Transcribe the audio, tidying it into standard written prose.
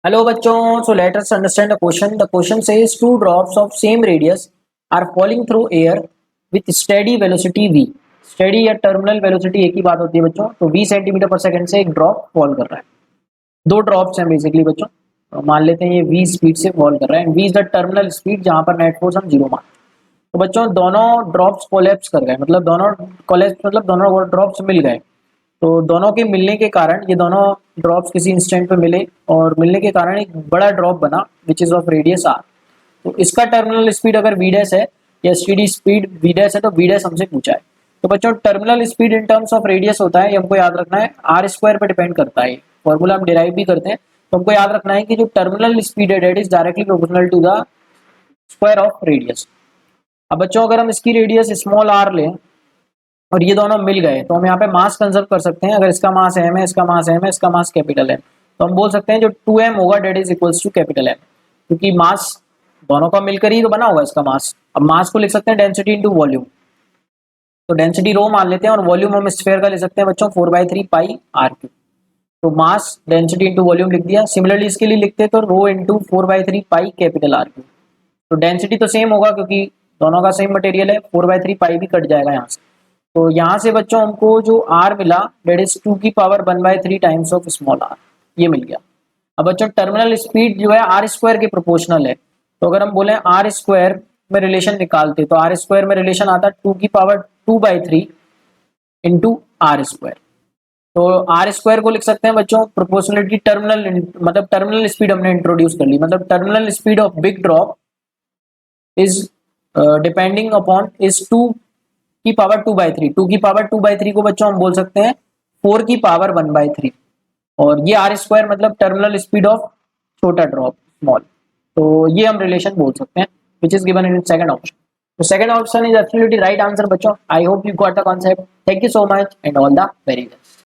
Hello bachon, so let us understand the question. The question says two drops of same radius are falling through air with steady velocity v. Steady या terminal velocity एक ही बात होती है बच्चों, तो v centimetre पर second से एक ड्रॉप फॉल कर रहा है। दो ड्रॉप्स हैं बेसिकली बच्चों, तो मान लेते हैं ये v स्पीड से फॉल कर रहा है and v is the terminal speed जहां पर नेट फोर्स हम जीरो मान। तो बच्चों दोनों ड्रॉप्स कोलैप्स कर गए, मतलब दोनों कोलैप्स मतलब दोनों ड्रॉप्स मिल गए। तो दोनों के मिलने के कारण ये दोनों ड्रॉप्स किसी इंस्टेंट पे मिले और मिलने के कारण एक बड़ा ड्रॉप बना which is of radius R. तो इसका टर्मिनल स्पीड अगर वी डैश है या स्टेडी स्पीड वी डैश है तो वी डैश हमसे पूछा है। तो बच्चों terminal speed in terms of radius होता है, ये हमको याद रखना है, आर स्क्वायर पे डिपेंड करता है। फॉर्मूला हम डिराइव भी करते हैं, तो हमको याद रखना है कि जो टर्मिनल स्पीड है that is directly proportional to the square of radius. अब बच्चों अगर हम इसकी रेडियस स्मॉल आर लें और ये दोनों मिल गए तो हम यहाँ पे मास कंजर्व कर सकते हैं। अगर इसका मास एम है, इसका मास एम है, इसका मास कैपिटल एम, तो हम बोल सकते हैं जो 2m होगा that is equals to capital M, क्योंकि मास दोनों का मिलकर ही तो बना होगा इसका मास। अब मास को लिख सकते हैं डेंसिटी इंटू वॉल्यूम, तो डेंसिटी रो मान लेते हैं और वॉल्यूम हम स्फीयर का ले सकते हैं बच्चों 4/3 पाई आर क्यू। तो मास डेंसिटी इंटू वॉल्यूम लिख दिया। सिमिलरली इसके लिए लिखते हैं तो rho into 4/3 pi capital R cube. तो डेंसिटी तो सेम होगा क्योंकि दोनों का सेम मटेरियल है, 4/3 पाई भी कट जाएगा यहाँ से। तो यहाँ से बच्चों हमको जो आर मिला that is 2⁻⁴ times of small R, ये मिल गया। अब बच्चों टर्मिनल स्पीड जो है आर स्क्वायर के प्रोपोर्शनल है, तो अगर हम बोले आर स्क्वायर में रिलेशन निकालते तो आर स्क्वायर में रिलेशन आता 2⁻² इंटू आर स्क्वायर। तो आर स्क्वायर को लिख सकते हैं बच्चों प्रोपोर्शनलिटी टर्मिनल, मतलब टर्मिनल स्पीड हमने इंट्रोड्यूस कर ली, मतलब terminal speed of big drop is depending upon is 2⁻²/3। 2⁻²/3 को बच्चों हम बोल सकते हैं 4⁻⁴ और ये आर स्क्वायर मतलब टर्मिनल स्पीड ऑफ छोटा ड्रॉप स्मॉल। तो ये हम रिलेशन बोल सकते हैं which is given in second option. तो second option is absolutely right answer बच्चों। I hope you got the concept. Thank you so much and all the very best.